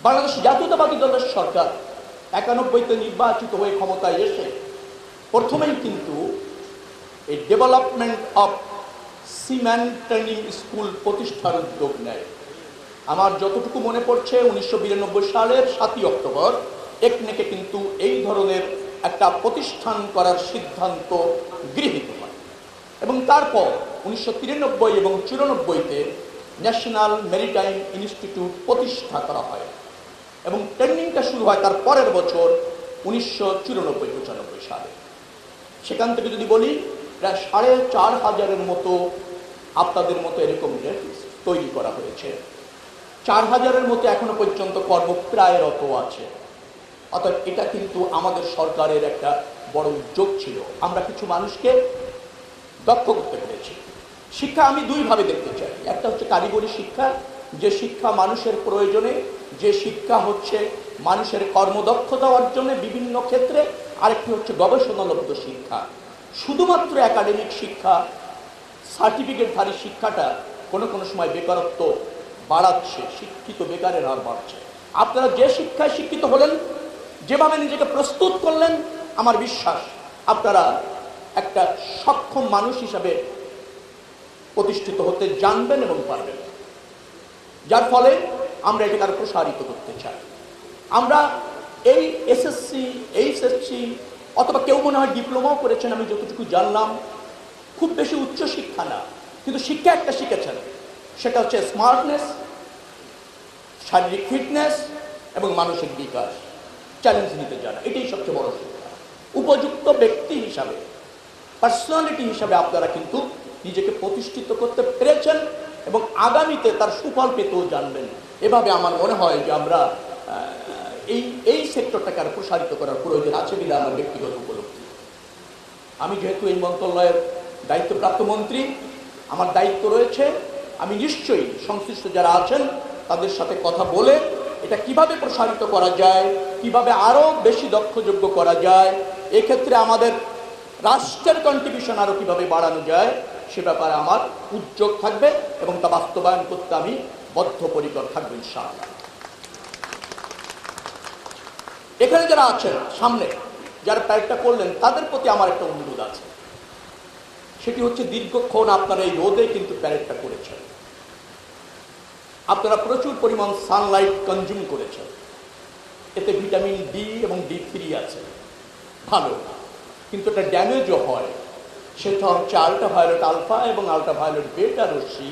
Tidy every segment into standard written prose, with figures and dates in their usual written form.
বাংলাদেশ জাতীয়তাবাদী দলের সরকার 91-তে নির্বাচিত হয়ে ক্ষমতায় এসে প্রথমেই কিন্তু এই development of seaman training school প্রতিষ্ঠার উদ্যোগ নেয়। আমার যতটুকু মনে পড়ছে 1992 সালের 7ই অক্টোবর একনেকে কিন্তু এই ধরনের একটা প্রতিষ্ঠান করার সিদ্ধান্ত গৃহীত হয় এবং তারপর 1993 এবং 94-তে ন্যাশনাল মেরিটাইম ইনস্টিটিউট প্রতিষ্ঠা করা হয় এবং ট্রেনিংটা শুরু হয় তার পরের বছর 1994-95 সালে। সেখান থেকে যদি বলি প্রায় 4500-এর মতো আপনাদের মতো এরকম তৈরি করা হয়েছে। 4000-এর মতো এখনো পর্যন্ত কর্মপ্রায়রত আছে। অর্থাৎ এটা কিন্তু আমাদের সরকারের একটা বড় উদ্যোগ ছিল। আমরা কিছু মানুষকে দক্ষ করতে পেরেছি। শিক্ষা আমি দুইভাবে দেখতে চাই। একটা হচ্ছে কারিগরি শিক্ষা, যে শিক্ষা মানুষের প্রয়োজনে, যে শিক্ষা হচ্ছে মানুষের কর্মদক্ষতা অর্জনে বিভিন্ন ক্ষেত্রে। আরেকটি হচ্ছে গবেষণালব্ধ শিক্ষা। শুধুমাত্র একাডেমিক শিক্ষা, সার্টিফিকেটধারী শিক্ষাটা কোনো কোনো সময় বেকারত্ব বাড়াচ্ছে, শিক্ষিত বেকারের হার বাড়ছে। আপনারা যে শিক্ষায় শিক্ষিত হলেন, যেভাবে নিজেকে প্রস্তুত করলেন, আমার বিশ্বাস আপনারা একটা সক্ষম মানুষ হিসাবে প্রতিষ্ঠিত হতে জানবেন এবং পারবেন, যার ফলে আমরা এটাকে আরো প্রসারিত করতে চাই। আমরা এই এসএসসি, এইচএসসি অথবা কেউ মনে হয় ডিপ্লোমাও করেছেন, আমি যতটুকু জানলাম খুব বেশি উচ্চ শিক্ষা না, কিন্তু শিক্ষা একটা শিখেছেন, সেটা হচ্ছে স্মার্টনেস, শারীরিক ফিটনেস এবং মানসিক বিকাশ, চ্যালেঞ্জ নিতে জানা। এটাই সবচেয়ে বড় শিক্ষা। উপযুক্ত ব্যক্তি হিসাবে, পার্সোনালিটি হিসাবে আপনারা কিন্তু নিজেকে প্রতিষ্ঠিত করতে পেরেছেন এবং আগামীতে তার সুফল পেতেও জানবেন। এভাবে আমার মনে হয় যে আমরা এই সেক্টরটাকে আরো প্রসারিত করার প্রয়োজন আছে বলে আমার ব্যক্তিগত উপলব্ধি। আমি যেহেতু এই মন্ত্রণালয়ের দায়িত্বপ্রাপ্ত মন্ত্রী, আমার দায়িত্ব রয়েছে, আমি নিশ্চয়ই সংশ্লিষ্ট যারা আছেন তাদের সাথে কথা বলে এটা কিভাবে প্রসারিত করা যায়, কিভাবে আরো বেশি দক্ষযোগ্য করা যায়, এক্ষেত্রে আমাদের রাষ্ট্রের কন্ট্রিবিউশন আরো কিভাবে বাড়ানো যায় সে ব্যাপারে আমার উদ্যোগ থাকবে এবং তা বাস্তবায়ন করতে আমি বদ্ধপরিকর থাকবো ইনশাআল্লাহ। এখানে যারা আছেন সামনে, যারা প্যারেডটা করলেন, তাদের প্রতি আমার একটা অনুরোধ আছে। সেটি হচ্ছে দীর্ঘক্ষণ আপনারা এই রোদে কিন্তু প্যারেডটা করেছেন, আপনারা প্রচুর পরিমাণ সানলাইট কনজিউম করেছেন, এতে ভিটামিন ডি এবং D3 আছে, ভালো, কিন্তু এটা ড্যামেজও হয়। সেটা হচ্ছে আল্ট্রাভায়োলেট আলফা এবং আল্ট্রাভায়োলেট বেটা রশ্মি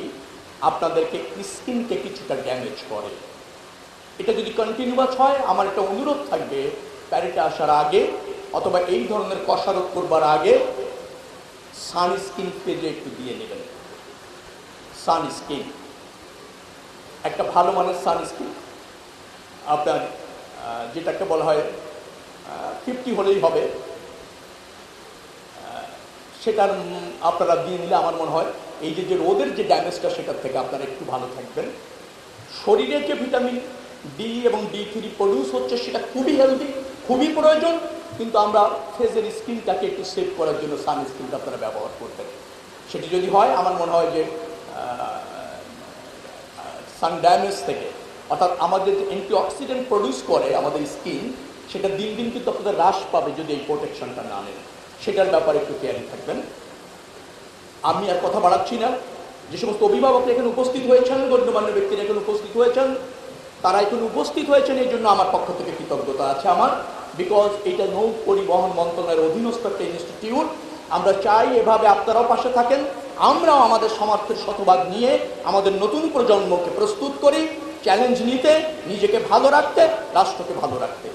আপনাদেরকে স্কিনকে কিছুটা ড্যামেজ করে। এটা যদি কন্টিনিউয়াস হয়, আমার একটা অনুরোধ থাকবে, প্যারেডে আসার আগে অথবা এই ধরনের কসরত করবার আগে সানস্ক্রিন পেজে একটু দিয়ে নেবেন। সানস্ক্রিন, একটা ভালো মানের সানস্ক্রিন, আপনার যেটাকে বলা হয় 50 হলেই হবে, সেটার আপনারা দিয়ে নিলে আমার মনে হয় এই যে রোদের যে ড্যামেজটা সেটার থেকে আপনারা একটু ভালো থাকবেন। শরীরে যে ভিটামিন ডি এবং D3 প্রডিউস হচ্ছে সেটা খুবই হেলদি, খুবই প্রয়োজন, কিন্তু আমরা ফেসের স্কিনটাকে একটু সেভ করার জন্য সানস্ক্রিনটা আপনারা ব্যবহার করবেন। সেটি যদি হয়, আমার মনে হয় যে সান ড্যামেজ থেকে, অর্থাৎ আমাদের যে অ্যান্টিঅক্সিডেন্ট প্রডিউস করে আমাদের স্কিন, সেটা দিন দিন কিন্তু আপনাদের হ্রাস পাবে যদি এই প্রোটেকশনটা না নেন। সেটার ব্যাপারে একটু কেয়ারি থাকবেন। আমি আর কথা বাড়াচ্ছি না। যে সমস্ত অভিভাবক এখানে উপস্থিত হয়েছেন, গণ্যমান্য ব্যক্তিরা এখানে উপস্থিত হয়েছেন, তারা এখানে উপস্থিত হয়েছেন, এই জন্য আমার পক্ষ থেকে কৃতজ্ঞতা আছে আমার, বিকজ এটা নৌ পরিবহন মন্ত্রণালয়ের অধীনস্থ একটা ইনস্টিটিউট। আমরা চাই এভাবে আপনারাও পাশে থাকেন, আমরাও আমাদের সামর্থ্যের শতভাগ নিয়ে আমাদের নতুন প্রজন্মকে প্রস্তুত করি চ্যালেঞ্জ নিতে, নিজেকে ভালো রাখতে, রাষ্ট্রকে ভালো রাখতে।